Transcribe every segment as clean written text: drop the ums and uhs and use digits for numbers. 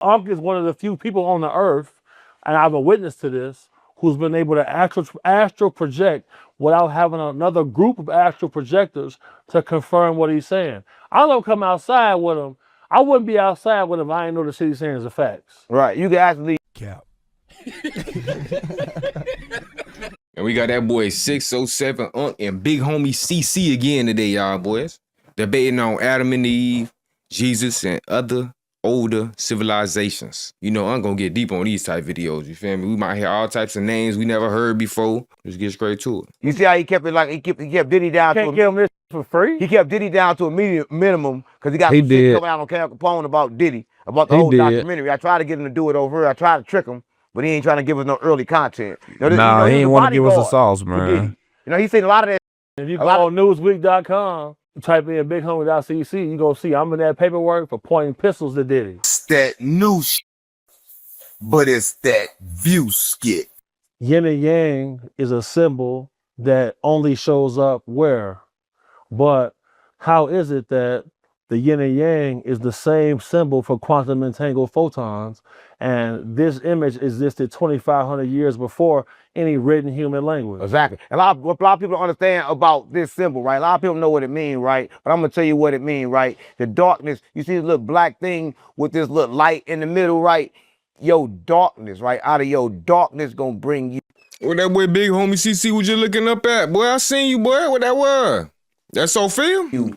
Unc is one of the few people on the earth, and I'm a witness to this, who's been able to astral project without having another group of astral projectors to confirm what he's saying. I don't come outside with him. I wouldn't be outside with him if I didn't know the shit he's saying is the facts. Right. You can actually cap. And we got that boy 607 Unc and big homie CC again today, y'all boys. Debating on Adam and Eve, Jesus, and other older civilizations. You know, I'm gonna get deep on these type videos, you feel me? We might hear all types of names we never heard before. Let's get straight to it. You see how he kept it like he kept Diddy down Can't give him this for free. He kept Diddy down to a minimum because he got some shit coming out on Cal Capone about Diddy, about the whole documentary. I tried to get him to do it over here. I tried to trick him, but he ain't trying to give us no early content. He ain't want to give us the sauce, man. You know, he's seen a lot of that. If you go on newsweek.com, type in Big Homie.cc, you gonna see I'm in that paperwork for pointing pistols to Diddy. It's that new shit, but it's that view skit. Yin and Yang is a symbol that only shows up where? But how is it that the yin and yang is the same symbol for quantum entangled photons, and this image existed 2,500 years before any written human language? Exactly. A lot of people don't understand about this symbol, right? A lot of people know what it means, right? But I'm gonna tell you what it means, right? The darkness, you see this little black thing with this little light in the middle, right? Your darkness, right? Out of your darkness gonna bring you. What that boy big homie CC was you looking up at? Boy, I seen you, boy. What that was? That's Sophia? You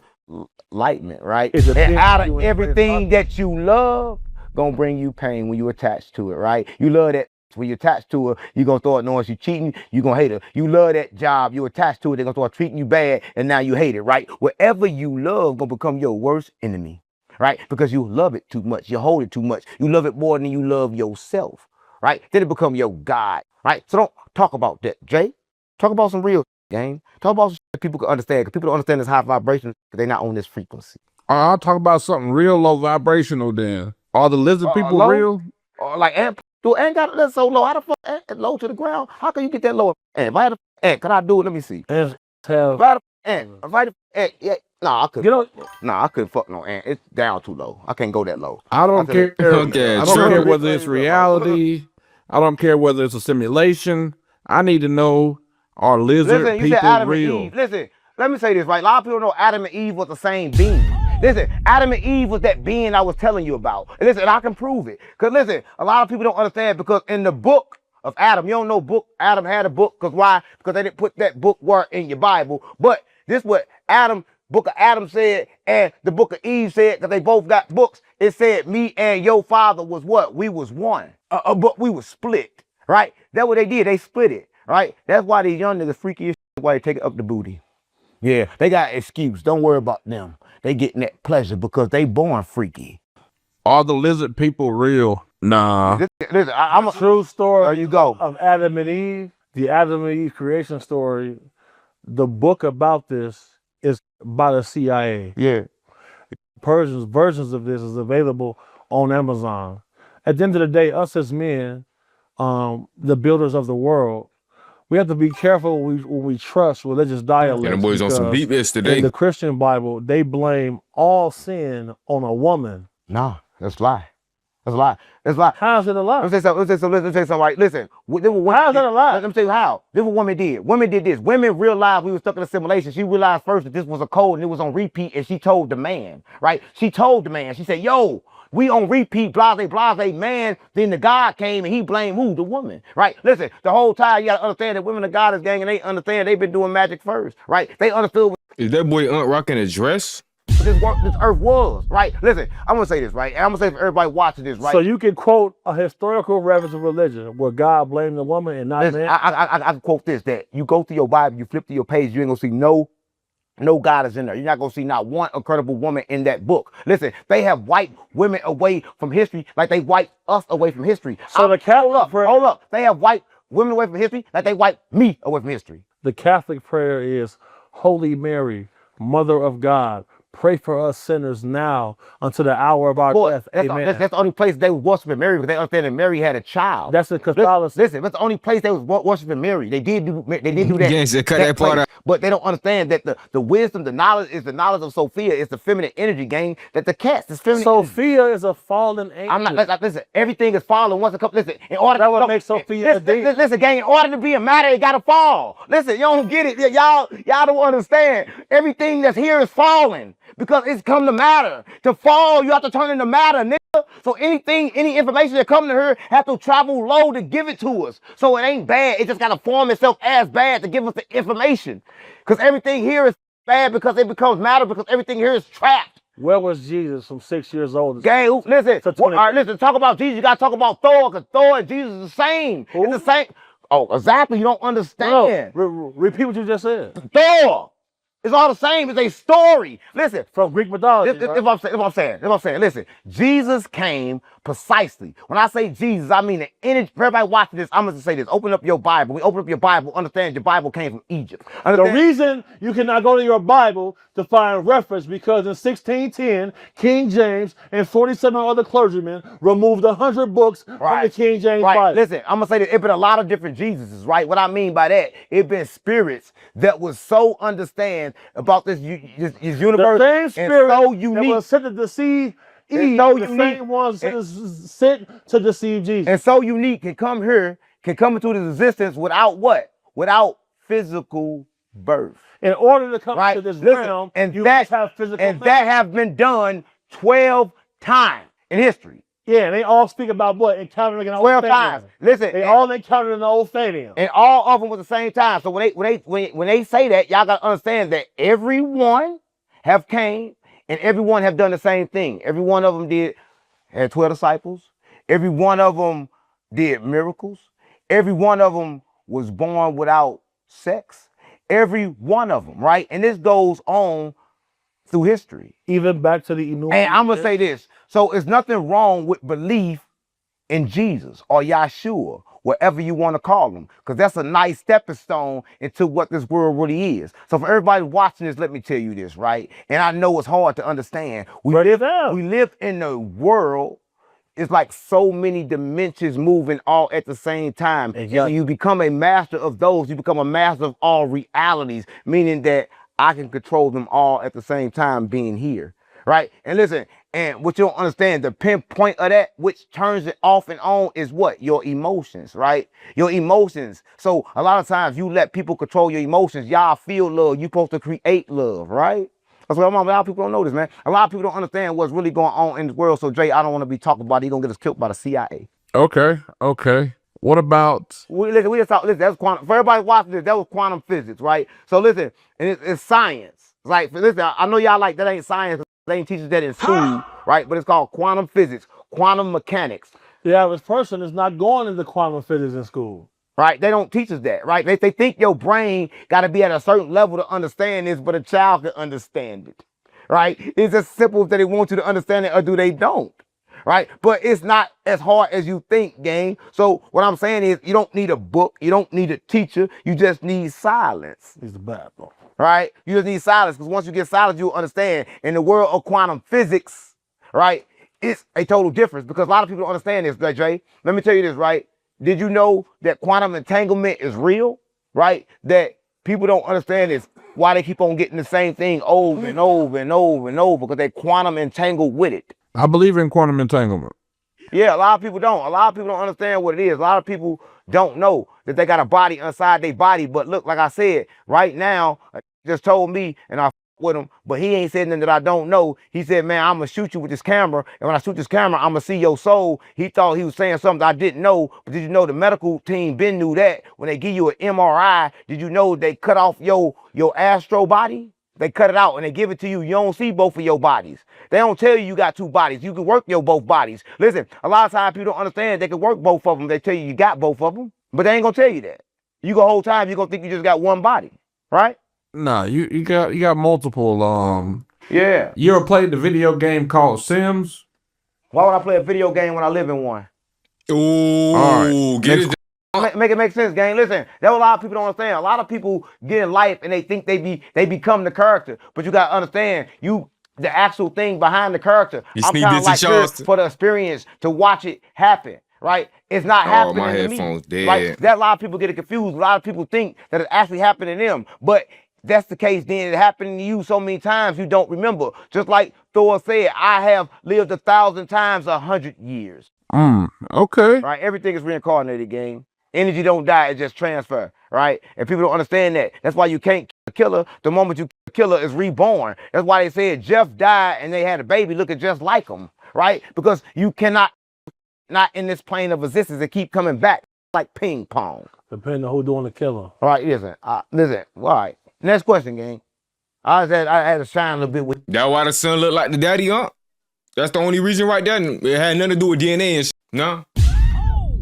enlightenment, right? And out of everything that you love, gonna bring you pain when you attach to it, right? You love that. When you attach to her, you gonna start knowing she cheating, you gonna hate her. You love that job, you attach to it, they're gonna start treating you bad, and now you hate it, right? Whatever you love gonna become your worst enemy, right? Because you love it too much, you hold it too much, you love it more than you love yourself, right? Then it become your God, right? So don't talk about that, Jay. Talk about some real game. Talk about some shit people can understand, because people don't understand this high vibration because they're not on this frequency. I'll talk about something real low vibrational then. Are the lizard people low? real? Or like ant. Do ant got that so low? How the fuck ant low to the ground? How can you get that low? Ant, if I had a ant, can I do it? Let me see. Ants If I had a ant, yeah, nah, I couldn't. You know, Nah, I couldn't fuck no ant. It's down too low. I can't go that low. I don't care. Okay, I don't care whether it's reality. I don't care whether it's a simulation. I need to know, are lizard Listen, you people said Adam real? and Eve. Listen, let me say this, right? A lot of people know Adam and Eve was the same being. Listen, Adam and Eve was that being I was telling you about. And listen, I can prove it. Because listen, a lot of people don't understand, because in the book of Adam, you don't know book, Adam had a book, because why? Because they didn't put that book word in your Bible. But this is what book of Adam said, and the book of Eve said, because they both got books. It said me and your father was what? We was one. But we was split, right? That's what they did. They split it, right? That's why these young niggas freaky as shit, why they take it up the booty. Yeah, they got excuse. Don't worry about them. They getting that pleasure because they born freaky. Are the lizard people real? Nah. Listen, I'm a true story. There you go. Of Adam and Eve, the Adam and Eve creation story. The book about this is by the CIA. Yeah. Versions of this is available on Amazon. At the end of the day, us as men, the builders of the world, we have to be careful when we trust religious dialects. And the boys on some deep today. In the Christian Bible, they blame all sin on a woman. Nah, that's a lie. That's a lie. That's a lie. How is it a lie? Let me say something, right? Listen. How is that a lie? Let me tell you how. This is what women did. Women did this. Women realized we were stuck in a simulation. She realized first that this was a code and it was on repeat, and she told the man, right? She told the man. She said, yo, we on repeat, blase, man. Then the God came and he blamed who? The woman, right? Listen, the whole time you gotta understand that women are goddess gang, and they understand they've been doing magic first, right? They understood what Is that boy Aunt rocking a dress? this earth was, right? Listen, I'm gonna say this, right? And I'm gonna say for everybody watching this, right? So you can quote a historical reference of religion where God blamed the woman and not man? I can quote this, that you go through your Bible, you flip to your page, you ain't gonna see no God is in there. You're not gonna see not one incredible woman in that book. Listen, they have wiped women away from history like they wiped us away from history. So the Catholic hold up. They have wiped women away from history like they wiped me away from history. The Catholic prayer is, Holy Mary, Mother of God, pray for us sinners now until the hour of our Boy, death. that's, Amen. that's the only place they was worshiping Mary because they understand that Mary had a child. That's in Catholicism. Listen, that's the only place they was worshiping Mary. They did do that. Gang said, cut that part place. out. But they don't understand that the wisdom, the knowledge is the knowledge of Sophia. It's the feminine energy, gang. That the cats is feminine. Sophia is a fallen angel. I'm not. Listen, everything is falling once it comes. Listen, in order That to would make Sophia a demon. listen, gang. In order to be a matter, it gotta fall. Listen, you don't get it. Y'all don't understand. Everything that's here is falling because it's come to matter. To fall, you have to turn into matter, nigga. So anything, any information that come to her have to travel low to give it to us. So it ain't bad. It just gotta form itself as bad to give us the information. Because everything here is bad because it becomes matter because everything here is trapped. Where was Jesus from 6 years old? Gang, listen. To All 20. right, listen. Talk about Jesus. You gotta talk about Thor because Thor and Jesus is the same. Who? It's the same. Oh, exactly. You don't No, understand. repeat what you just said. Thor. It's all the same. It's a story. Listen. From Greek mythology. This is what I'm saying. Listen, Jesus came precisely. When I say Jesus, I mean the energy. For everybody watching this, I'm going to say this. Open up your Bible. We open up your Bible, understand your Bible came from Egypt. The reason you cannot go to your Bible to find reference because in 1610, King James and 47 other clergymen removed 100 books from the King James Bible. Listen, I'm going to say that it been a lot of different Jesuses, right? What I mean by that, it been spirits that was so understand about this universe. The same spirit so that unique. was sent to deceive Eve, so the unique. same ones that is sent to deceive Jesus. And so unique can come here, can come into this existence without what? Without physical birth. In order to come Right? to this Listen, realm, and you that, must have physical and birth. that have been done 12 times in history. Yeah, and they all speak about what? Encountering an old 12 times. Listen, They all encountered an old Fanium. and all of them was the same time. So when they say that, y'all gotta understand that everyone have came and everyone have done the same thing. Every one of them had 12 disciples. Every one of them did miracles. Every one of them was born without sex. Every one of them, right? And this goes on through history. Even back to the Inuit. And I'm gonna say this. So it's nothing wrong with belief in Jesus or Yahshua, whatever you want to call them, because that's a nice stepping stone into what this world really is. So for everybody watching this, let me tell you this, right? And I know it's hard to understand. We live in a world. It's like so many dimensions moving all at the same time. And when you become a master of those, you become a master of all realities, meaning that I can control them all at the same time being here, right? And listen, and what you don't understand, the pinpoint of that, which turns it off and on, is what? Your emotions, right? Your emotions. So a lot of times you let people control your emotions. Y'all feel love. You're supposed to create love, right? That's what a lot of people don't know this, man. A lot of people don't understand what's really going on in the world. So, Jay, I don't want to be talking about it. You're going to get us killed by the CIA. Okay. What about... We just talk, listen, that's quantum. For everybody watching this, that was quantum physics, right? So, listen, and it's science. Like, listen, I know y'all like that ain't science. They ain't teach us that in school, right? But it's called quantum physics, quantum mechanics. The average person is not going into quantum physics in school. Right? They don't teach us that, right? They think your brain got to be at a certain level to understand this, but a child can understand it, right? It's as simple as that they want you to understand it or do they don't, right? But it's not as hard as you think, gang. So what I'm saying is you don't need a book. You don't need a teacher. You just need silence. He's the bad boy. Right? You just need silence because once you get silence, you'll understand. In the world of quantum physics, right, it's a total difference because a lot of people don't understand this, Jay. Let me tell you this, right? Did you know that quantum entanglement is real, right? That people don't understand is why they keep on getting the same thing over and over and over and over because they quantum entangled with it. I believe in quantum entanglement. Yeah, a lot of people don't. A lot of people don't understand what it is. A lot of people don't know that they got a body inside their body. But look, like I said, right now, just told me, and I with him, but he ain't said nothing that I don't know. He said, man, I'm gonna shoot you with this camera, and when I shoot this camera, I'm gonna see your soul. He thought he was saying something I didn't know, but did you know the medical team been knew that when they give you an MRI, did you know they cut off your astro body? They cut it out and they give it to you. You don't see both of your bodies. They don't tell you got two bodies. You can work your both bodies. Listen, a lot of times people don't understand they can work both of them. They tell you got both of them, but they ain't gonna tell you that. You the whole time you gonna think you just got one body, right? Nah, you got multiple. Yeah. You ever played the video game called Sims? Why would I play a video game when I live in one? Ooh, All right. get it. Make it make sense, gang. Listen, that's what a lot of people don't understand. A lot of people get in life and they think they become the character. But you gotta understand, you the actual thing behind the character. You I'm sneak kind this of in like here Charleston? for the experience to watch it happen, right? It's not Oh, my happening to me, headphones right? dead. That a lot of people get it confused. A lot of people think that it's actually happening to them, but that's the case. Then it happened to you so many times you don't remember. Just like Thor said, I have lived 1,000 times 100 years. Okay. Right? Everything is reincarnated, gang. Energy don't die, it just transfer, right? And people don't understand that. That's why you can't kill a killer. The moment you kill a killer is reborn. That's why they said Jeff died and they had a baby looking just like him, right? Because you cannot not in this plane of existence and keep coming back like ping pong. Depending on who doing the killing. All right, listen. Listen. All right. Next question, gang. I had to shine a little bit with. That why the son look like the daddy, huh? That's the only reason right there. It had nothing to do with DNA and shit. No?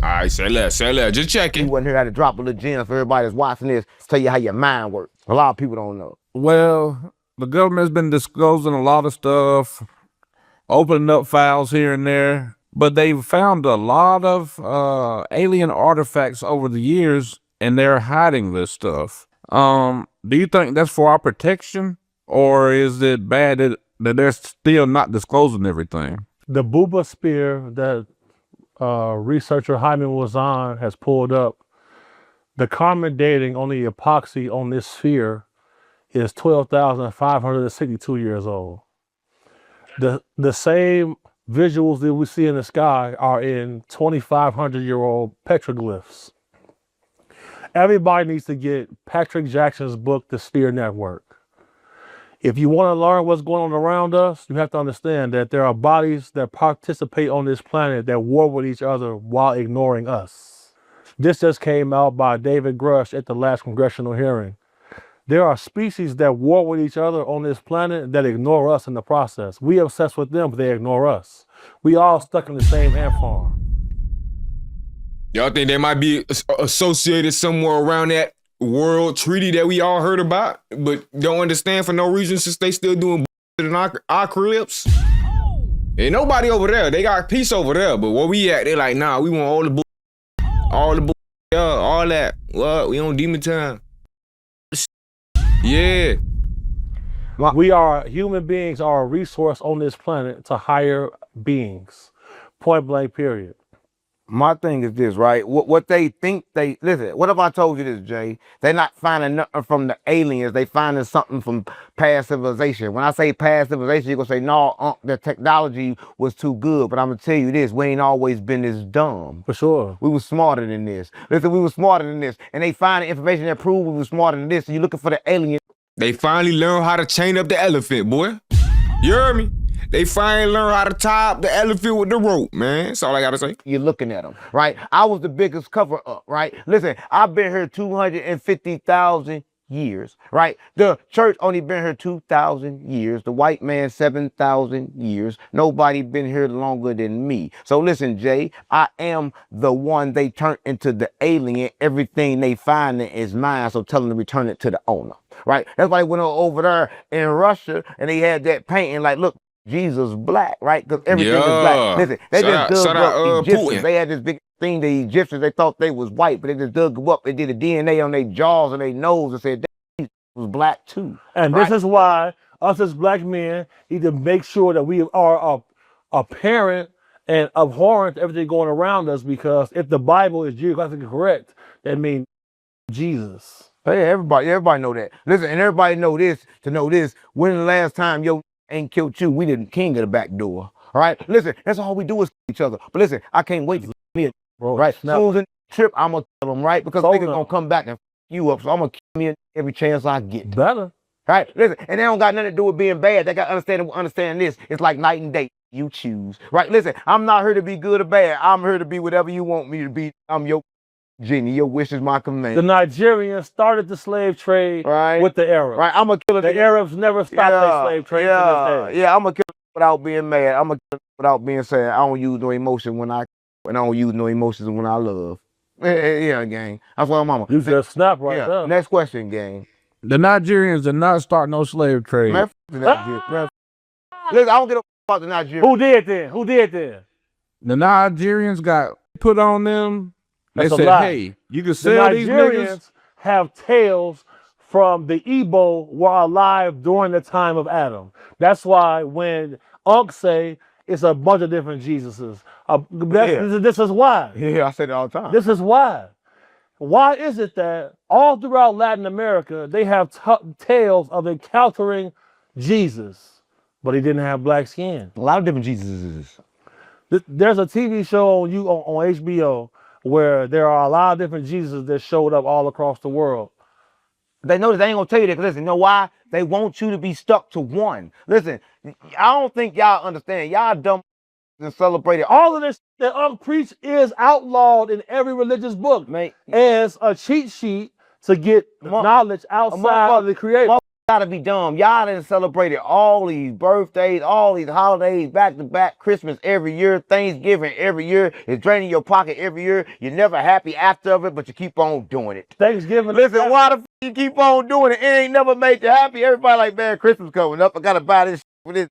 Alright, say less. Just You checking. wasn't here. I had to drop a little gem for everybody that's watching this. Tell you how your mind works. A lot of people don't know. Well, the government's been disclosing a lot of stuff, opening up files here and there, but they've found a lot of alien artifacts over the years, and they're hiding this stuff. Do you think that's for our protection, or is it bad that they're still not disclosing everything? The Booba spear that researcher Hyman Wazan has pulled up, the common dating on the epoxy on this sphere is 12,562 years old. The same visuals that we see in the sky are in 2,500-year-old petroglyphs. Everybody needs to get Patrick Jackson's book, The Sphere Network. If you want to learn what's going on around us, you have to understand that there are bodies that participate on this planet that war with each other while ignoring us. This just came out by David Grush at the last congressional hearing. There are species that war with each other on this planet that ignore us in the process. We obsessed with them, but they ignore us. We all stuck in the same ant farm. Y'all think they might be associated somewhere around that world treaty that we all heard about, but don't understand for no reason since they still doing in our cribs? Ain't nobody over there. They got peace over there, but where we at, they like, nah, we want all the all that. What? We on demon time. Yeah. Human beings are a resource on this planet to higher beings. Point blank, period. My thing is this, right? What they think listen, what if I told you this, Jay? They're not finding nothing from the aliens. They finding something from past civilization. When I say past civilization, you're going to say, no, the technology was too good. But I'm going to tell you this, we ain't always been this dumb. For sure. We were smarter than this. Listen, we were smarter than this. And they find information that prove we were smarter than this. And you're looking for the alien. They finally learned how to chain up the elephant, boy. You heard me? They finally learned how to tie up the elephant with the rope, man. That's all I gotta say. You're looking at them, right? I was the biggest cover up, right? Listen, I've been here 250,000 years, right? The church only been here 2,000 years. The white man 7,000 years. Nobody been here longer than me. So listen, Jay, I am the one they turned into the alien. Everything they find is mine. So tell them to return it to the owner, right? That's why they went over there in Russia and they had that painting like, look, Jesus black, right? Because everything is black. Listen, they just dug up Egyptians. Putin. They had this big thing, the Egyptians, they thought they was white, but they just dug them up. They did a DNA on their jaws and their nose and said that was black too. And right? this is why us as black men need to make sure that we are apparent and abhorrent to everything going around us, because if the Bible is geographically correct, that means Jesus. Hey, everybody know that. Listen, and everybody know this, to know this, when the last time your ain't killed you, we the king of the back door. All right? Listen, that's all we do is kill each other. But listen, I can't wait to kill me a Bro, right? snap. Soon as in the trip, I'm going to kill them, right? Because Hold niggas up. going to come back and you up. So I'm going to kill me every chance I get. Better. Right? Listen, and they don't got nothing to do with being bad. They got to understand this. It's like night and day. You choose. Right? Listen, I'm not here to be good or bad. I'm here to be whatever you want me to be. I'm your genie. Your wish is my command. The Nigerians started the slave trade right? with the Arabs. Right? I'm going to kill it. The Arabs never stopped their slave trade to this day. Yeah, I'm going to kill it without being mad. I'm going to kill it without being sad. I don't use no emotion when I don't use no emotions when I love. Yeah, gang. That's what I'm on. You just snap right yeah. there. Next question, gang. The Nigerians did not start no slave trade. Man, listen, I don't get up about the Nigerians. Who did then? The Nigerians got put on them. They That's a said, lie. hey, you can The sell these niggas. Nigerians have tales from the Igbo were alive during the time of Adam. That's why when Unc say it's a bunch of different Jesuses, this is why. Yeah, I say that all the time. This is why. Why is it that all throughout Latin America, they have tales of encountering Jesus, but he didn't have black skin? A lot of different Jesuses. There's a TV show on HBO where there are a lot of different Jesuses that showed up all across the world. They know they ain't gonna tell you that. Cause listen, you know why? They want you to be stuck to one. Listen, I don't think y'all understand. Y'all dumb and celebrated All of this that Unc preached is outlawed in every religious book, man. as a cheat sheet to get knowledge outside of the Creator. Gotta be dumb. Y'all done celebrated all these birthdays, all these holidays back to back, Christmas every year, Thanksgiving every year. It's draining your pocket every year. You're never happy after of it, but you keep on doing it. Thanksgiving. Listen, why the f you keep on doing it? It ain't never made you happy. Everybody like, man, Christmas coming up. I gotta buy this for this.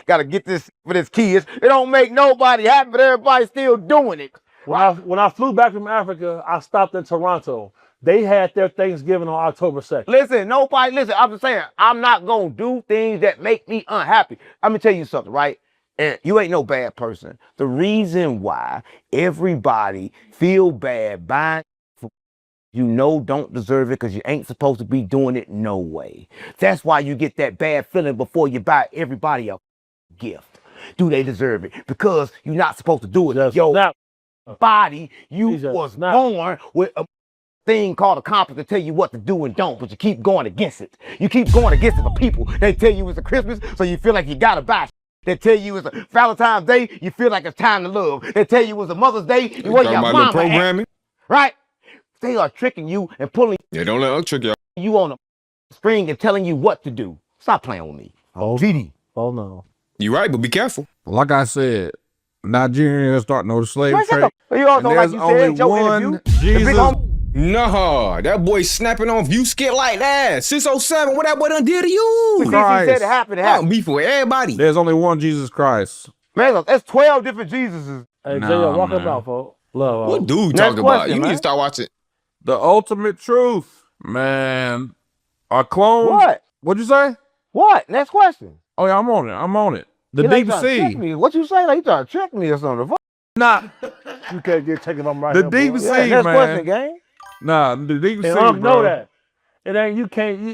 Gotta get this for this kids. It don't make nobody happy, but everybody's still doing it. When I flew back from Africa, I stopped in Toronto. They had their Thanksgiving on October 2nd. Listen, I'm just saying, I'm not gonna do things that make me unhappy. I'm gonna tell you something, right? And you ain't no bad person. The reason why everybody feel bad buying don't deserve it because you ain't supposed to be doing it no way. That's why you get that bad feeling before you buy everybody a gift. Do they deserve it? Because you're not supposed to do it. Your body, you was born with a thing called a compass to tell you what to do and don't, but you keep going against it. You keep going against it for people. They tell you it's a Christmas, so you feel like you gotta buy. They tell you it's a Valentine's Day, you feel like it's time to love. They tell you it's a Mother's Day, you want your mama programming. Right? They are tricking you and pulling don't let us trick you on a string and telling you what to do. Stop playing with me. Oh, Diddy. Oh no. You right, but be careful. Like I said, Nigerians starting on the slave trade. You also, and there's like you only said, your one interview, Jesus. Nah, that boy snapping on view skit like that. 607, what that boy done did to you? He said it happened. It happened. Beef with everybody. There's only one Jesus Christ. Man, that's 12 different Jesuses. Hey, Nah, Jay, walk man. him out, folks. Love. What dude Next talking about? question, You need man. to start watching. The ultimate truth, man. Our clones. What? What'd you say? What? Next question. Oh yeah, I'm on it. The He like deep trying to trick sea. me. What you say? Like you trying to trick me or something? Nah, You can't get taken from right the here, deep boy. sea, Next man. question, gang. Nah, the deep sea, And Unc bro. know that. It ain't you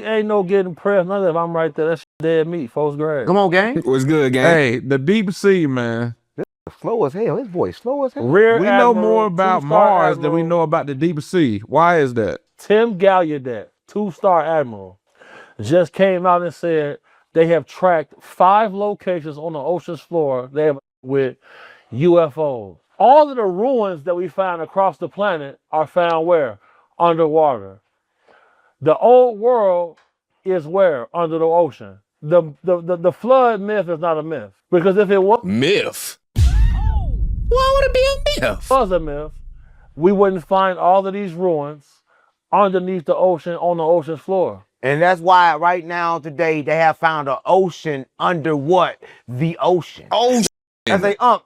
ain't no getting pressed. None of that. If I'm right there, that's dead meat, folks. Grade. Come on, gang. What's good, gang? Hey, the deep sea, man. Slow as hell. His voice slow as hell. Rear We know Admiral, more about two-star Mars than we Admiral know about the deep sea. Why is that? Tim Gallaudet, 2-star Admiral, just came out and said they have tracked 5 locations on the ocean's floor with UFOs. All of the ruins that we find across the planet are found where? Underwater. The old world is where? Under the ocean. The flood myth is not a myth. Because if it Myth. Why would it be a myth? was a myth, we wouldn't find all of these ruins underneath the ocean on the ocean's floor. And that's why right now today they have found an ocean under what? The ocean. Oh, I say, how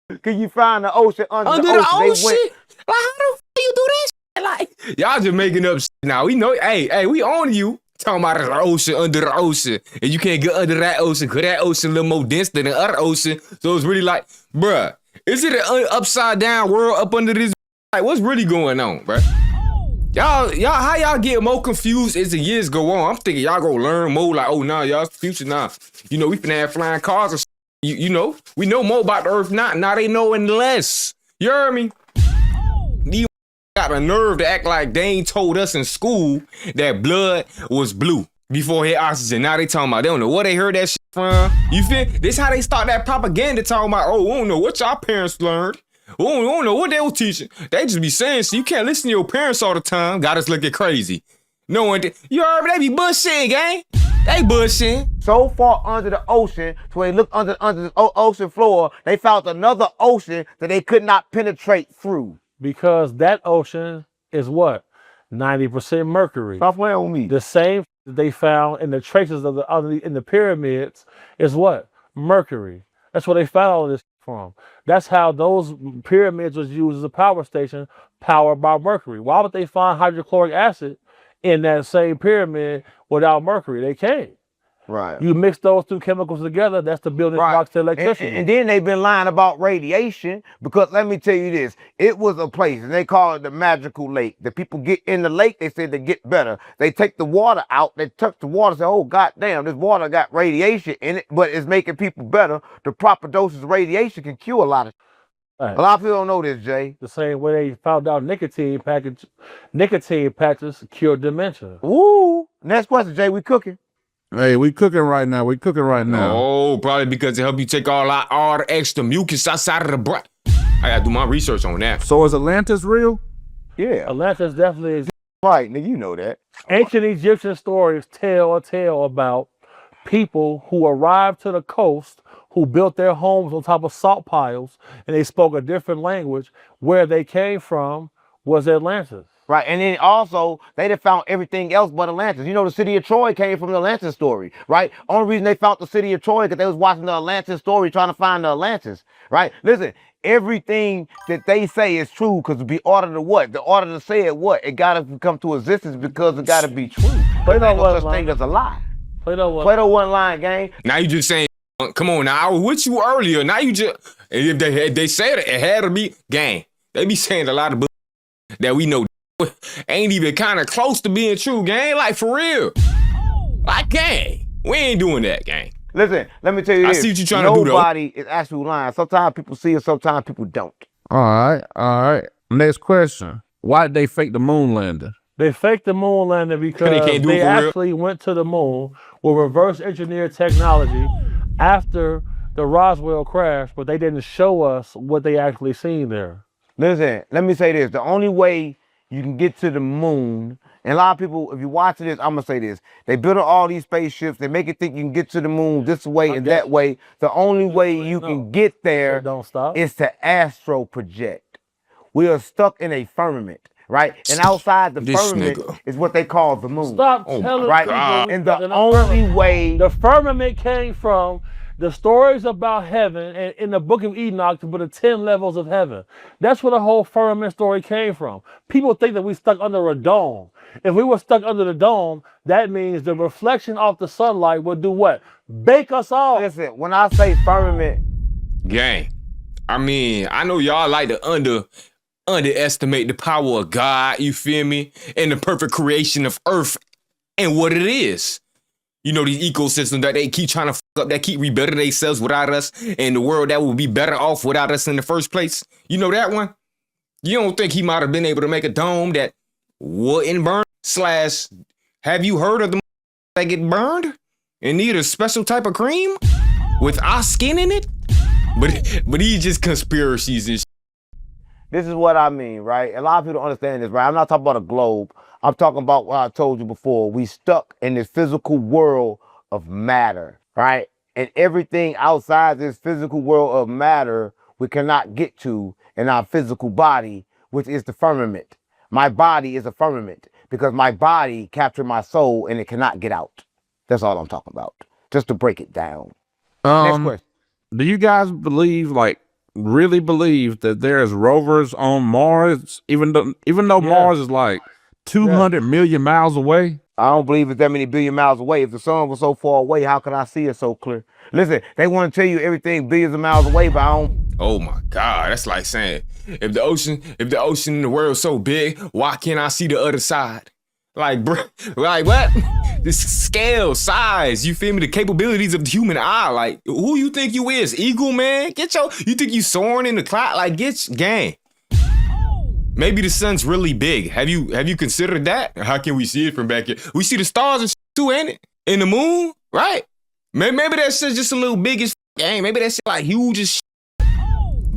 the can you find the ocean under the ocean? They They went, Like, how the you do that shit? Like, y'all just making up shit now. We know, hey, we on you. Talking about the ocean under the ocean. And you can't get under that ocean because that ocean a little more dense than the other ocean. So it's really like, bruh, is it an upside down world up under this? Like, what's really going on, bruh? Y'all, how y'all get more confused as the years go on? I'm thinking y'all gonna learn more. Like, oh, nah, y'all's future now. You know, we finna have flying cars or shit. You know, we know more about the earth now. Now they know less. You heard me? These got the nerve to act like they ain't told us in school that blood was blue before it had oxygen. Now they talking about they don't know where they heard that shit from. You feel? This how they start that propaganda talking about, oh, we don't know what y'all parents learned. We don't know what they was teaching. They just be saying so you can't listen to your parents all the time. Got us looking crazy. No one did. You heard me? They be bullshitting, gang. They bullshitting. so far under the ocean, so they looked under the ocean floor, they found another ocean that they could not penetrate through. Because that ocean is what? 90% mercury. Stop playing with me. The same that they found in the traces of in the pyramids is what? Mercury. That's where they found all of this from. That's how those pyramids was used as a power station powered by mercury. Why would they find hydrochloric acid in that same pyramid without mercury. They can't. Right. You mix those two chemicals together, that's the building blocks to electricity. And then they've been lying about radiation because let me tell you this, it was a place and they call it the magical lake. The people get in the lake, they said they get better. They take the water out, they touch the water, say, oh, goddamn, this water got radiation in it, but it's making people better. The proper doses of radiation can cure a lot of Right. A lot of people don't know this, Jay. The same way they found out nicotine patches cure dementia. Ooh. Next question, Jay, we cooking. Hey, we cooking right now. We cooking right now. Oh, probably because it help you take all the extra mucus outside of the breath. I gotta do my research on that. So is Atlantis real? Yeah. Atlantis definitely is. Right, nigga, you know that. Ancient Egyptian stories tell a tale about people who arrived to the coast, who built their homes on top of salt piles, and they spoke a different language. Where they came from was Atlantis. Right, and then also, they done found everything else but Atlantis. You know, the city of Troy came from the Atlantis story, right? Only reason they found the city of Troy because they was watching the Atlantis story trying to find the Atlantis, right? Listen, everything that they say is true because to be ordered to what? The order to say it what? It got to come to existence because it got to be true. But there ain't no such thing as a lie. Plato wasn't lying, gang. Now you just saying, come on, now I was with you earlier. Now you just, if they said it had to be, gang. They be saying a lot of that we know ain't even kind of close to being true, gang. Like, for real. Like, gang. We ain't doing that, gang. Listen, let me tell you this. I see what you're trying to do, though. Nobody is actually lying. Sometimes people see it, sometimes people don't. All right. Next question. Why did they fake the moon landing? They faked the moon landing because they actually went to the moon with reverse engineered technology after the Roswell crash, but they didn't show us what they actually seen there. Listen, let me say this. The only way you can get to the moon, and a lot of people, if you're watching this, I'm going to say this. They build all these spaceships. They make it think you can get to the moon this way and that way. The only way you can get there is to astro project. We are stuck in a firmament, right? And outside the firmament is what they call the moon. Stop telling right? people. And the only way... The firmament came from the stories about heaven, and in the book of Enoch, to put the 10 levels of heaven. That's where the whole firmament story came from. People think that we stuck under a dome. If we were stuck under the dome, that means the reflection off the sunlight would do what? Bake us off. Listen, when I say firmament... Gang, I mean, I know y'all like to underestimate the power of God, you feel me? And the perfect creation of earth and what it is. You know, these ecosystems that they keep trying to fuck up, that keep rebuilding themselves without us, and the world that will be better off without us in the first place. You know that one? You don't think he might have been able to make a dome that wouldn't burn? / have you heard of the that get burned and need a special type of cream with our skin in it? But these just conspiracies and shit. This is what I mean, right? A lot of people don't understand this, right? I'm not talking about a globe. I'm talking about what I told you before. We stuck in this physical world of matter, right? And everything outside this physical world of matter, we cannot get to in our physical body, which is the firmament. My body is a firmament because my body captured my soul and it cannot get out. That's all I'm talking about. Just to break it down. Next question. Do you guys believe, really believe that there's rovers on Mars, even though Mars is like 200 million miles away? I don't believe it's that many billion miles away. If the sun was so far away, how could I see it so clear? Listen, they want to tell you everything billions of miles away, but I don't. Oh my God, that's like saying if the ocean in the world is so big, why can't I see the other side? Like, bro, like what? This scale, size, you feel me? The capabilities of the human eye. Like, who you think you is? Eagle, man? You think you soaring in the cloud? Like, gang. Maybe the sun's really big. Have you considered that? How can we see it from back here? We see the stars and shit too, ain't it? In the moon, right? Maybe that shit's just a little big as gang. Maybe that shit like huge as shit.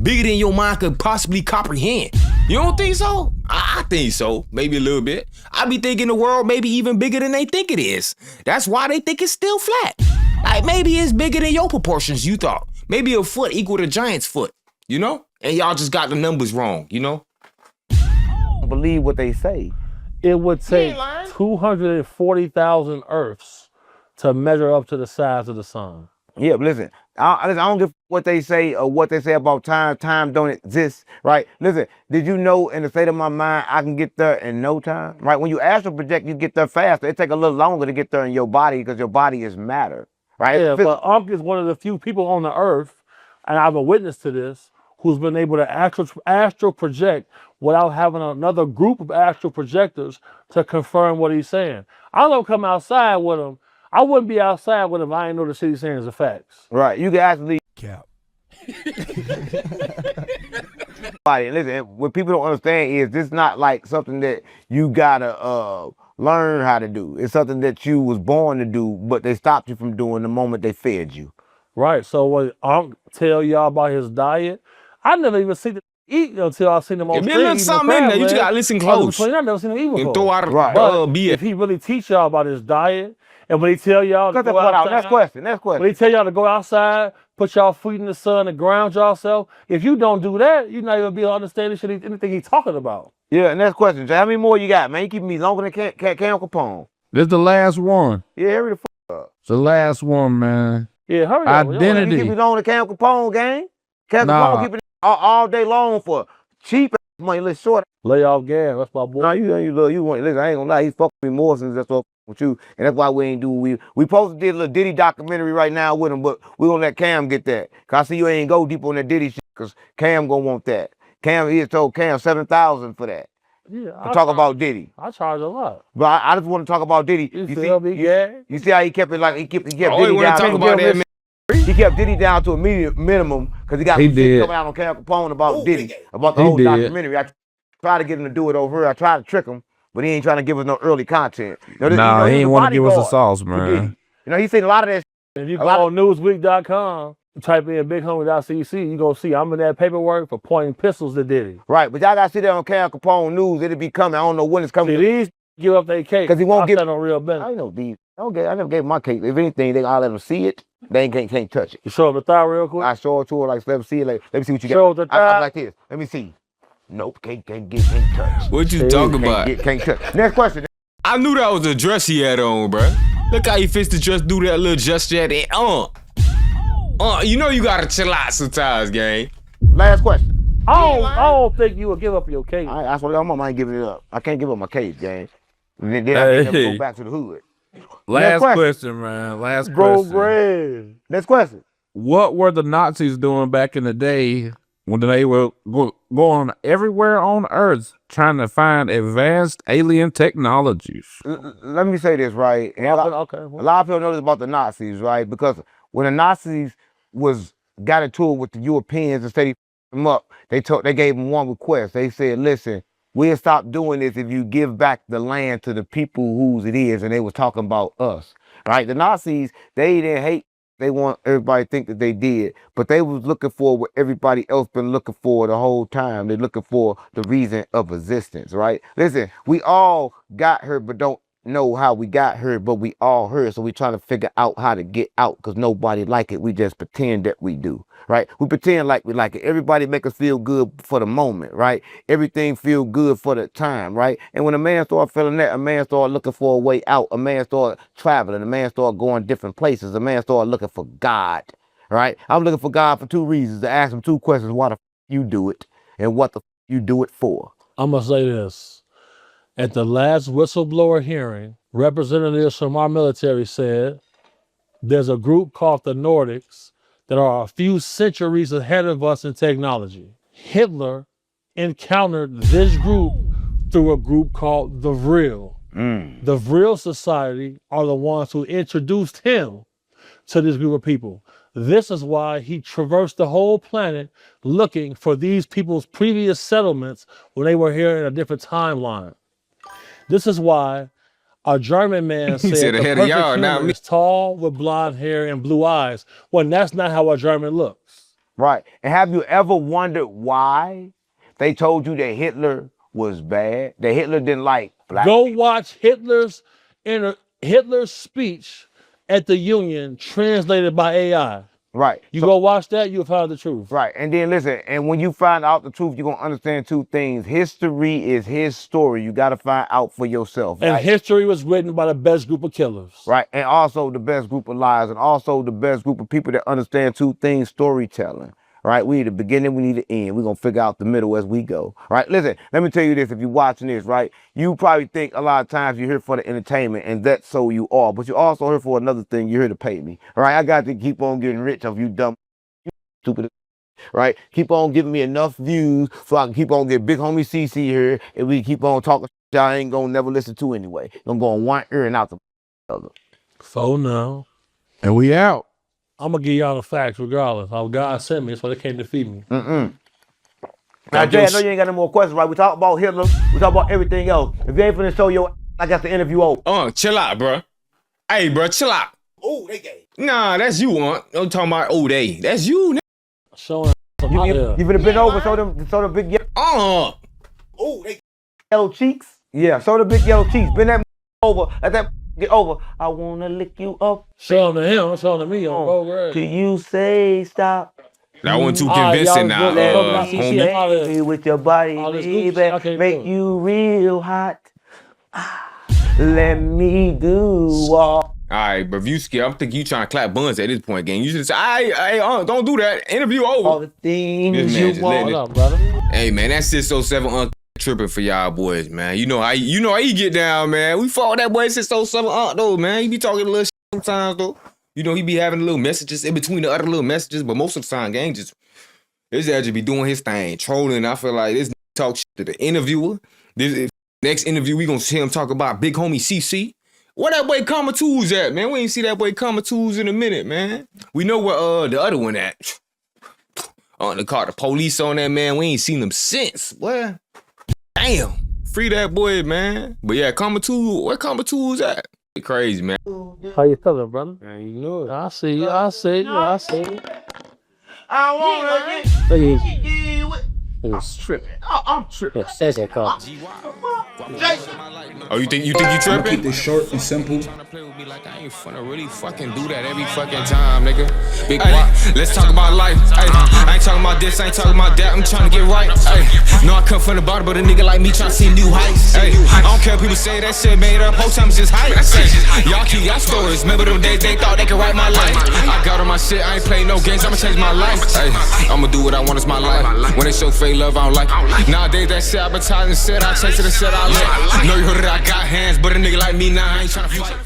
Bigger than your mind could possibly comprehend. You don't think so? I think so. Maybe a little bit. I be thinking the world maybe even bigger than they think it is. That's why they think it's still flat. Like maybe it's bigger than your proportions you thought. Maybe a foot equal to giant's foot, you know? And y'all just got the numbers wrong, you know? Believe what they say. It would take 240,000 Earths to measure up to the size of the sun. Yeah, but listen, I don't give what they say or what they say about time. Time don't exist, right? Listen, did you know in the state of my mind, I can get there in no time, right? When you astral project, you get there faster. It take a little longer to get there in your body because your body is matter, right? Yeah, but Unc is one of the few people on the earth, and I'm a witness to this, who's been able to astral project without having another group of astral projectors to confirm what he's saying. I don't come outside with him. I wouldn't be outside with him if I didn't know the shit he's saying is the facts. Right, you can actually Cap. body. Listen, what people don't understand is this not like something that you gotta learn how to do. It's something that you was born to do, but they stopped you from doing the moment they fed you. Right. So when Unc tell y'all about his diet, I never even seen him eat until I seen him on If stage. there's a little something in there, you just gotta listen close. I never seen him eat And before. throw out Right. But BS. if he really teach y'all about his diet, and when he tell y'all to Cut that go part out. outside, Next question. Next when question. he tell y'all to go outside, put y'all feet in the sun and ground yourself, if you don't do that, you're not even be able to understand anything he's talking about. Yeah, next question. Jay, how many more you got, man? You keeping me longer than Cam Capone. This is the last one. Yeah, hurry the It's the last one, man. Yeah, hurry up. Identity. You keep me longer than Cam Capone, gang. Cam Nah. Capone keeping it all day long for cheap money. Let's short. Lay off gas. That's my boy. No, you want. Listen, I ain't gonna lie. He's fucking me more since that's what with you, and that's why we ain't do. We supposed to did a little Diddy documentary right now with him, but we gonna let Cam get that. Cause I see you ain't go deep on that Diddy shit, cause Cam gonna want that. Cam, he told Cam 7,000 for that. Yeah, To talk about Diddy. I charge a lot. But I just want to talk about Diddy. You feel me? Yeah. You see how he kept it like he kept I Diddy always want down. to talk about that, man. He kept Diddy down to a minimum because he got He some shit did. coming out on Cam Capone about Diddy, about the He whole did. documentary. I tried to get him to do it over here. I tried to trick him, but he ain't trying to give us no early content. You know, Nah, he he ain't was want to give us the bodyguard sauce, for man. Diddy. You know, he seen a lot of that. If you A go lot on newsweek.com, type in bighomie.cc, you gonna see I'm in that paperwork for pointing pistols to Diddy. Right, but y'all got to see that on Cam Capone news. It'll be coming. I don't know when it's See, coming. these give up their cake. 'Cause he won't I give- stand on real I business. know these. I never gave him my cake. If anything, they all let them see it. They can't touch it. You show up the thigh real quick. I show it to her like, let me see it. Like, let me see what you Show got. the I'm thigh. like this. Let me see. Nope, can't touch. What you Hey, talking about? Can't touch. Next question. I knew that was the dress he had on, bro. Look how he fits the dress, do that little gesture at it. You know you gotta chill out sometimes, gang. Last question. I don't think you would give up your cake. I swear to God, my mind giving it up. I can't give up my case, gang. Then I can never Hey. go back to the hood. Last question. question, man. Last Bro, question. bread. Next question. What were the Nazis doing back in the day when they were going everywhere on Earth trying to find advanced alien technologies? Let me say this, right? And Okay. a lot of people know this about the Nazis, right? Because when the Nazis got into it with the Europeans and said them up, they gave them one request. They said, listen, we'll stop doing this if you give back the land to the people whose it is. And they was talking about us, right? The Nazis, they didn't hate. They want everybody to think that they did, but they was looking for what everybody else been looking for the whole time. They're looking for the reason of existence, right? Listen, we all got here, but don't know how we got here, but we all here. So we trying to figure out how to get out because nobody like it. We just pretend that we do, right? We pretend like we like it. Everybody make us feel good for the moment, right? Everything feel good for the time, right? And when a man start feeling that, a man start looking for a way out. A man start traveling. A man start going different places. A man start looking for God, right? I'm looking for God for two reasons. To ask him two questions. Why the f you do it? And what the f you do it for? I'm going to say this. At the last whistleblower hearing, representatives from our military said there's a group called the Nordics that are a few centuries ahead of us in technology. Hitler encountered this group through a group called the Vril. The Vril Society are the ones who introduced him to this group of people. This is why he traversed the whole planet looking for these people's previous settlements when they were here in a different timeline. This is why a German man He said said the ahead of perfect y'all, not human me. is tall with blonde hair and blue eyes, when that's not how a German looks. Right. And have you ever wondered why they told you that Hitler was bad? That Hitler didn't like black Go people? watch Hitler's speech at the Union translated by AI. Right. You go watch that, you'll find the truth. Right. And then listen, and when you find out the truth, you're gonna understand two things. History is his story. You gotta find out for yourself. And right? history was written by the best group of killers. Right. And also the best group of liars, and also the best group of people that understand two things: storytelling. Right, we need the beginning, we need the end. We're gonna figure out the middle as we go. Right, listen, let me tell you this, if you're watching this, right, you probably think a lot of times you're here for the entertainment, and that's so you are, but you're also here for another thing. You're here to pay me. All right, I got to keep on getting rich of you dumb, you stupid, right? Keep on giving me enough views so I can keep on getting Big Homie CC here, and we keep on talking shit I ain't gonna never listen to anyway. I'm going one ear and out the other. So now, And we out. I'm gonna give y'all the facts regardless. How God sent me, that's why they came to feed me. Now, Jay, I know you ain't got no more questions, right? We talk about Hitler, we talk about everything else. If you ain't finna show your, I got the interview over. Chill out, bro. Hey, bro, chill out. Oh, they gay. Nah, that's you, I'm talking about they. That's you, nigga. Showing some You out there. finna bend over, show them big Oh, they yellow cheeks. Yeah, show the big yellow cheeks. Bend that over, let that get over. I wanna lick you up. Show them to him, show them to me on Road Till you say stop. That wasn't too All right, convincing y'all now, go back to homie. all this- Me with your body, all this baby, goofy shit, I can't make do it. you real hot. Let me do all. Alright, but if you scared, I'm thinking you trying to clap buns at this point, gang. You should say, hey, don't do that. Interview All over. the things This man you just want. letting What up, brother? Hey, man, that 607 tripping for y'all boys, man. You know how he get down, man. We fought that boy 607 though, man. He be talking a little shit sometimes, though. You know, he be having little messages in between the other little messages, but most of the time, gang, his ass just be doing his thing, trolling. I feel like this talk shit to the interviewer. This next interview, we gonna see him talk about Big Homie CC. Where that boy Karma Tools at, man? We ain't see that boy Karma Tools in a minute, man. We know where the other one at. They called the police on that, man. We ain't seen them since. What? Damn. Free that boy, man. But yeah, Karma Tools, where Karma Tools at? Crazy, man. How you feeling, brother? Man, you know it. I see you. I see you. I see you. I wanna Look at you. get with. Niggas tripping. I'm tripping. Yeah, says that call. Oh, you think you tripping? Keep this short and simple. Trying to play with me like I ain't finna really fucking do that every fucking time, nigga. Big Guappo, let's talk about life. Ay, I ain't talking about this, I ain't talking about that. I'm trying to get right. Ay, no, I come from the bottom, but a nigga like me trying to see new heights. Ay, I don't care if people say that shit made up. Whole time it's just hype. Ay, y'all keep y'all stories. Remember them days they thought they could write my life. I got on my shit, I ain't playing no games. I'ma change my life. Ay, I'ma do what I want, it's my life. When they show fake love, I don't like it. Nowadays that shit advertising shit, I chase it and shit I like. Know you heard it, I got hands, but a nigga like me now, I ain't trying to fight.